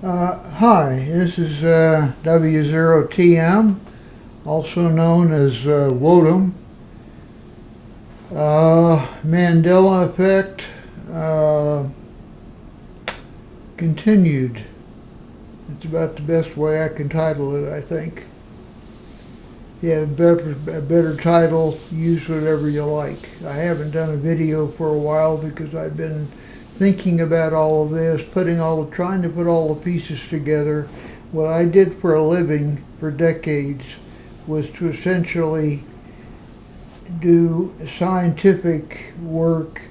Hi, this is W0TM, also known as WOTM. Mandela Effect continued. It's about the best way I can title it, I think. Yeah, a better title, use whatever you like. I haven't done a video for a while because I've been thinking about all of this, trying to put all the pieces together. What I did for a living for decades was to essentially do scientific work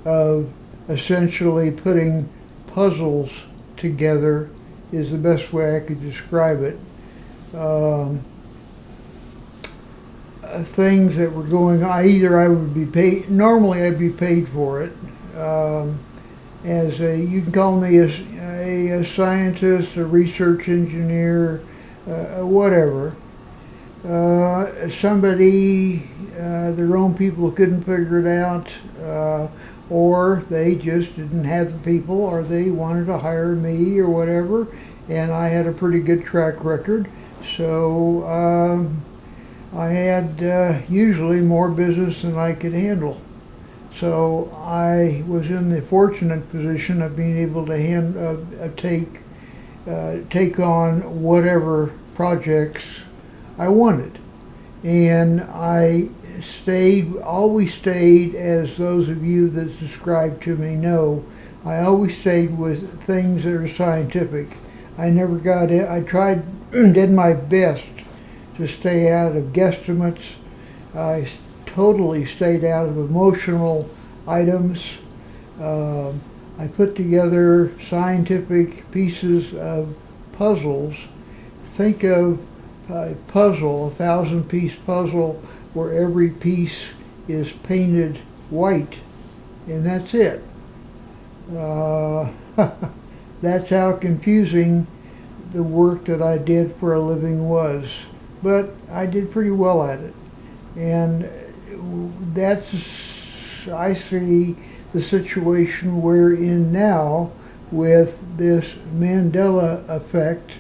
of essentially putting puzzles together is the best way I could describe it. Things that were going on, either I would be paid, normally I'd be paid for it. You can call me a scientist, a research engineer, whatever. Somebody, their own people couldn't figure it out, or they just didn't have the people, or they wanted to hire me or whatever, and I had a pretty good track record. So I had usually more business than I could handle. So I was in the fortunate position of being able to take on whatever projects I wanted. And I always stayed, as those of you that subscribe to me know, I always stayed with things that are scientific. I never got it. Did my best to stay out of guesstimates. I totally stayed out of emotional items. I put together scientific pieces of puzzles. Think of a puzzle, a 1,000-piece puzzle, where every piece is painted white, and that's it. That's how confusing the work that I did for a living was. But I did pretty well at it. And I see the situation we're in now with this Mandela Effect.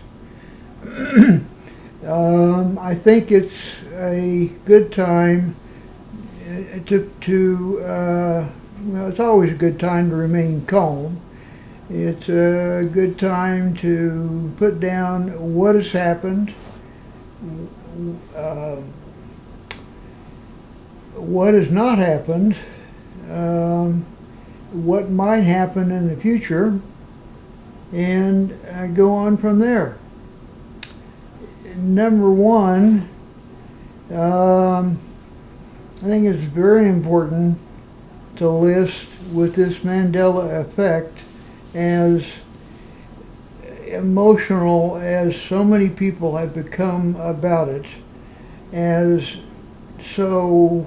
I think it's a good time it's always a good time to remain calm. It's a good time to put down what has happened, what has not happened, what might happen in the future, and go on from there. Number one, I think it's very important to list with this Mandela Effect, as emotional as so many people have become about it, as so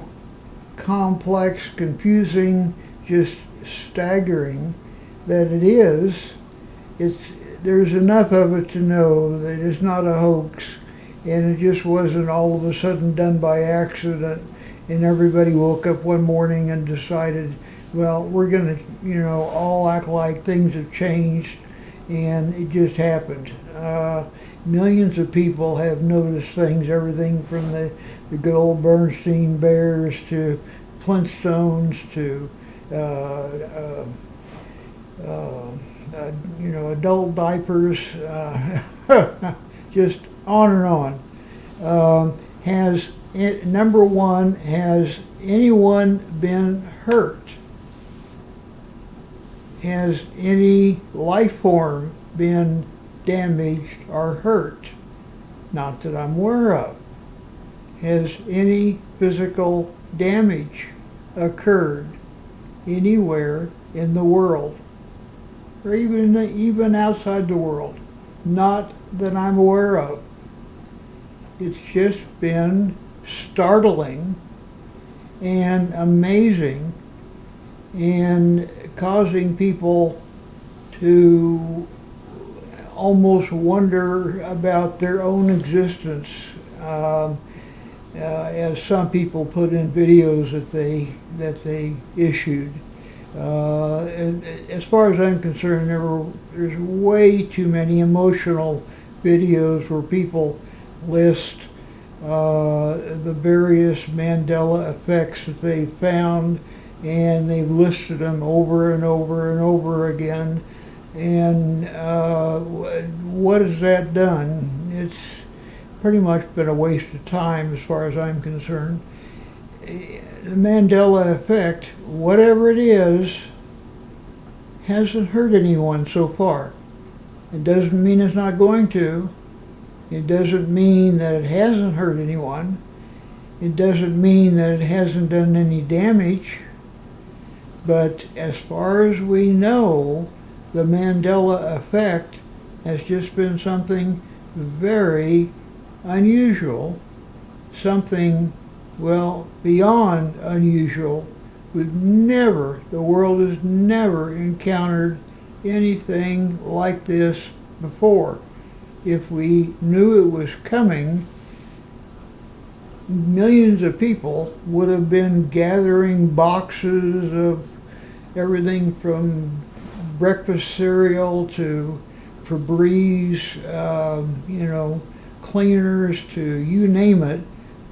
complex, confusing, just staggering that it is. There's enough of it to know that it's not a hoax, and it just wasn't all of a sudden done by accident, and everybody woke up one morning and decided, well, we're going to, all act like things have changed, and it just happened. Millions of people have noticed things, everything from the good old Bernstein Bears to Flintstones to adult diapers, just on and on. Number one, has anyone been hurt? Has any life form been damaged or hurt? Not that I'm aware of. Has any physical damage occurred anywhere in the world, or even outside the world? Not that I'm aware of. It's just been startling and amazing, and causing people to almost wonder about their own existence, as some people put in videos that they issued. And as far as I'm concerned, there's way too many emotional videos where people list the various Mandela effects that they found, and they've listed them over and over and over again. And what has that done? It's pretty much been a waste of time as far as I'm concerned. The Mandela Effect, whatever it is, hasn't hurt anyone so far. It doesn't mean it's not going to. It doesn't mean that it hasn't hurt anyone. It doesn't mean that it hasn't done any damage. But as far as we know, the Mandela Effect has just been something very unusual, something, well, beyond unusual. The world has never encountered anything like this before. If we knew it was coming, millions of people would have been gathering boxes of everything from breakfast cereal to Febreze, cleaners, to you name it,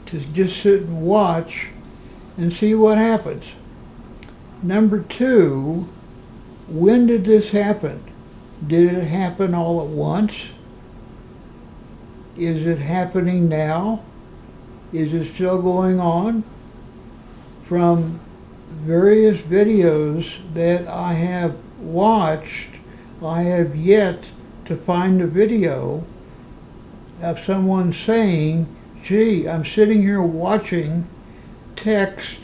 to just sit and watch and see what happens. Number two, when did this happen? Did it happen all at once? Is it happening now? Is it still going on? From various videos that I have watched, I have yet to find a video of someone saying, gee, I'm sitting here watching text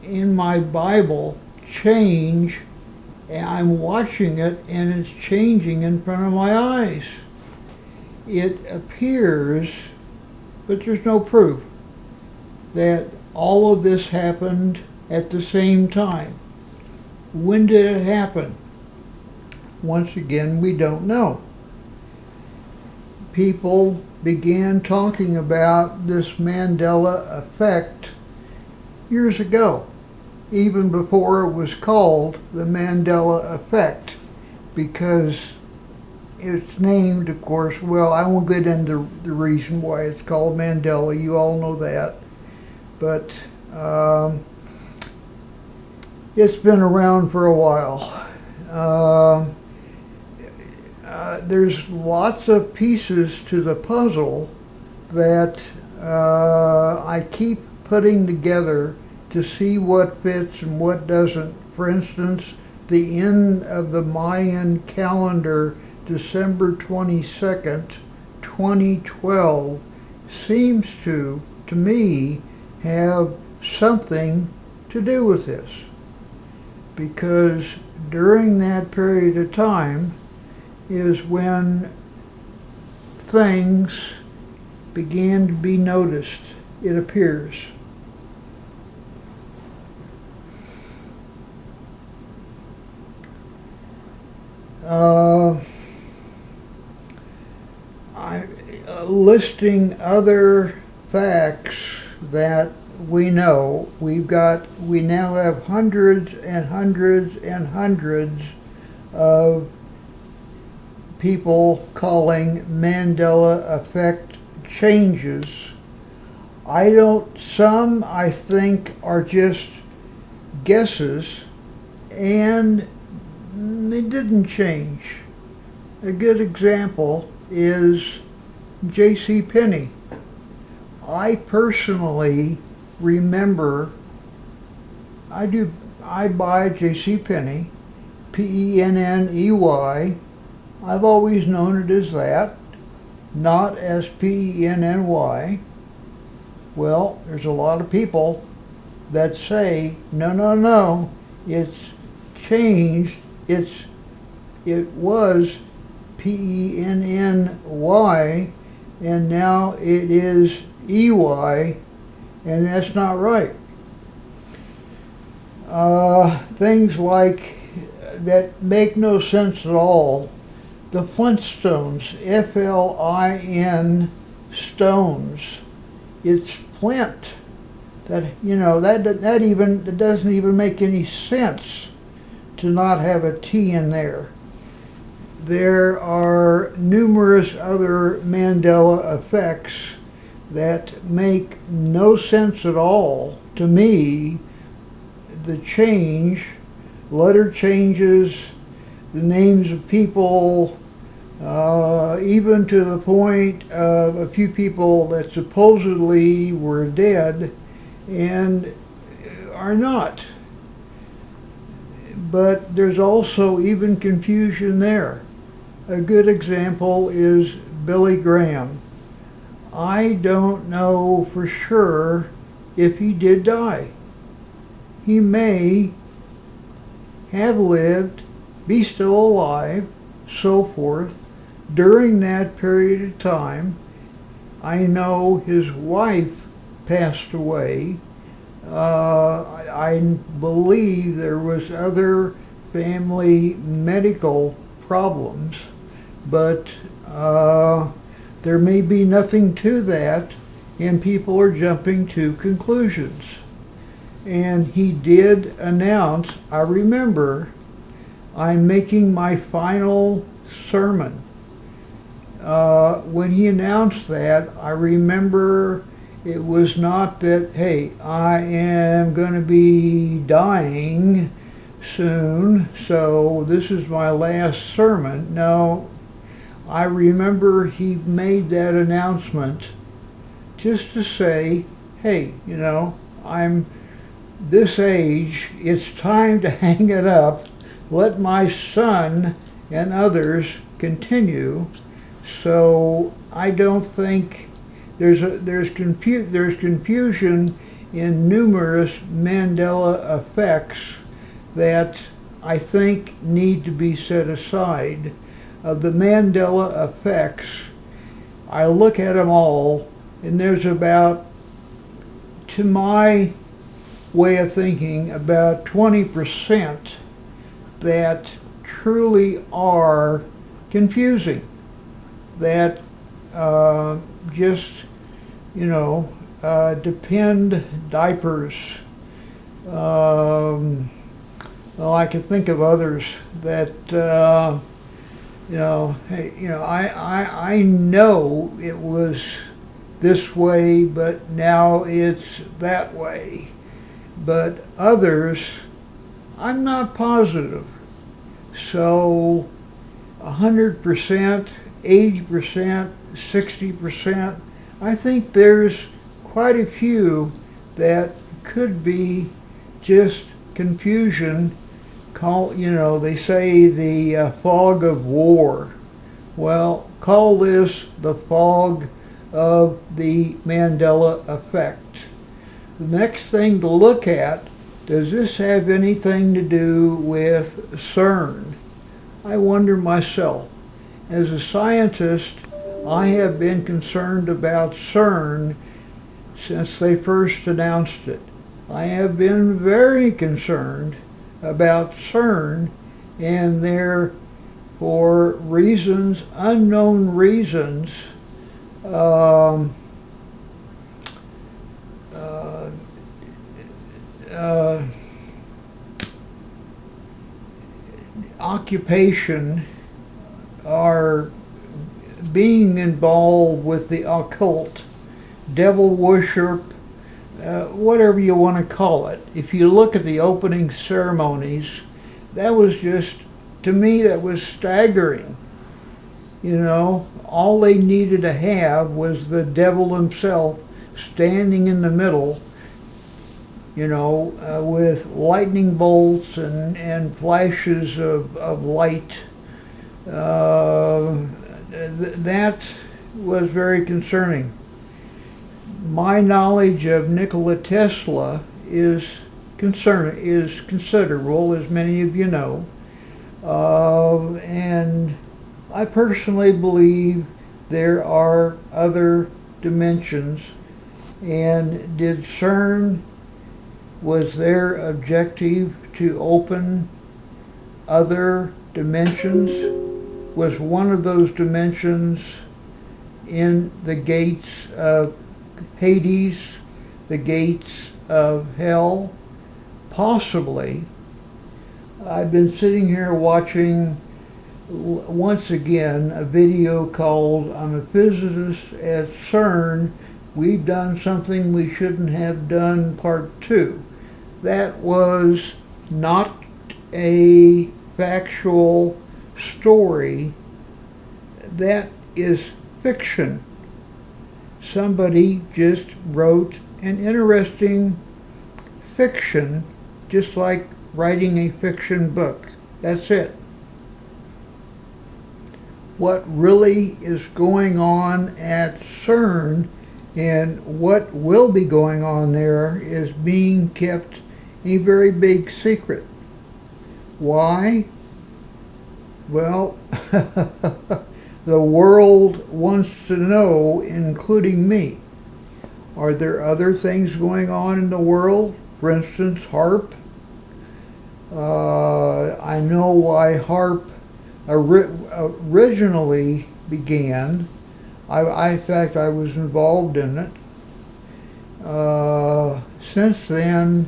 in my Bible change, and I'm watching it and it's changing in front of my eyes. It appears, but there's no proof, that all of this happened at the same time. When did it happen? Once again, we don't know. People began talking about this Mandela Effect years ago, even before it was called the Mandela Effect, because it's named, of course, well, I won't get into the reason why it's called Mandela. You all know that. But it's been around for a while. There's lots of pieces to the puzzle that I keep putting together to see what fits and what doesn't. For instance, the end of the Mayan calendar, December 22nd, 2012, seems to me, have something to do with this. Because during that period of time is when things began to be noticed, it appears. Listing other facts that we know, we now have hundreds and hundreds and hundreds of people calling Mandela Effect changes. Some I think are just guesses, and they didn't change. A good example is J.C. Penney. I personally remember, I buy J.C. Penney, Penney. I've always known it as that, not as Penny. Well, there's a lot of people that say, no, it's changed. It was Penny, and now it is EY, and that's not right. Things like that make no sense at all. The Flintstones, Flin stones. It's flint. That doesn't even make any sense. to not have a T in there. There are numerous other Mandela effects that make no sense at all to me. The change, letter changes, the names of people, even to the point of a few people that supposedly were dead and are not. But there's also even confusion there. A good example is Billy Graham. I don't know for sure if he did die. He may have lived, be still alive, so forth, during that period of time. I know his wife passed away. I believe there was other family medical problems, but there may be nothing to that, and people are jumping to conclusions. And he did announce, I remember, I'm making my final sermon. When he announced that, I remember it was not that, hey, I am going to be dying soon, so this is my last sermon. No, I remember he made that announcement just to say, hey, you know, I'm this age, it's time to hang it up. Let my son and others continue. So I don't think there's confusion in numerous Mandela effects that I think need to be set aside. The Mandela effects, I look at them all, and there's about, to my way of thinking, about 20% that truly are confusing, that just, you know, depend diapers. Well, I can think of others that, you know, hey, you know, I know it was this way, but now it's that way. But others, I'm not positive. So 100%, 80%, 60%, I think there's quite a few that could be just confusion. You know, they say the fog of war. Well, call this the fog of the Mandela effect. The next thing to look at, does this have anything to do with CERN? I wonder myself. As a scientist, I have been concerned about CERN since they first announced it. I have been very concerned about CERN, and there, for reasons, unknown reasons, occupation, are being involved with the occult, devil worship, whatever you want to call it. If you look at the opening ceremonies, that was just, to me, that was staggering. You know, all they needed to have was the devil himself standing in the middle, you know, with lightning bolts and flashes of light. That was very concerning. My knowledge of Nikola Tesla is considerable, as many of you know, and I personally believe there are other dimensions. And did CERN, was their objective to open other dimensions? Was one of those dimensions in the gates of Hades, the gates of hell? Possibly. I've been sitting here watching once again a video called "I'm a physicist at CERN. We've done something we shouldn't have done, part 2." That was not a factual story. That is fiction. Somebody just wrote an interesting fiction, just like writing a fiction book. That's it. What really is going on at CERN and what will be going on there is being kept a very big secret. Why? Well, the world wants to know, including me. Are there other things going on in the world? For instance, HAARP. I know why HAARP originally began. In fact, I was involved in it. Since then,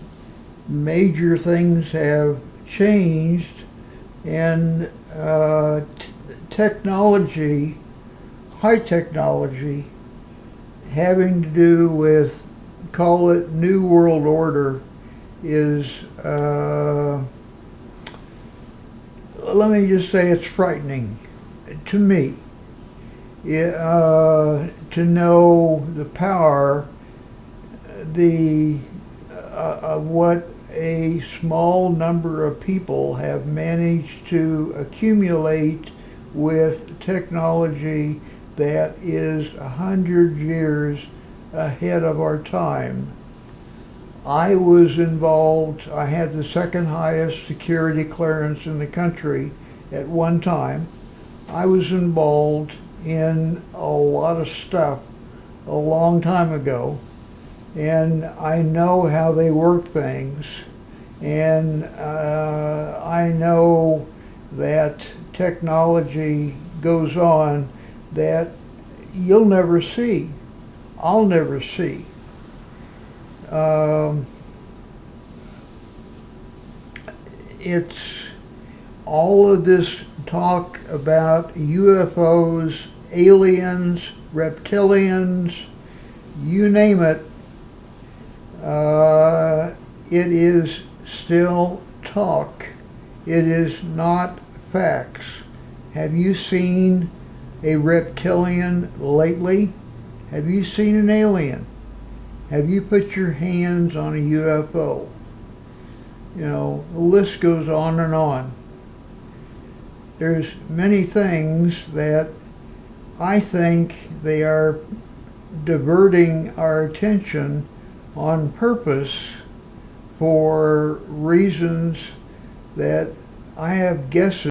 major things have changed, and technology, high technology, having to do with, call it New World Order, is, let me just say, it's frightening to me. To know the power, of what a small number of people have managed to accumulate with technology that is 100 years ahead of our time. I was involved, I had the second highest security clearance in the country at one time. I was involved in a lot of stuff a long time ago, and I know how they work things, and I know that technology goes on that you'll never see, I'll never see. It's all of this talk about UFOs, aliens, reptilians, you name it. It is still talk. It is not facts. Have you seen a reptilian lately? Have you seen an alien? Have you put your hands on a UFO? You know, the list goes on and on. There's many things that I think they are diverting our attention on purpose for reasons that I have guesses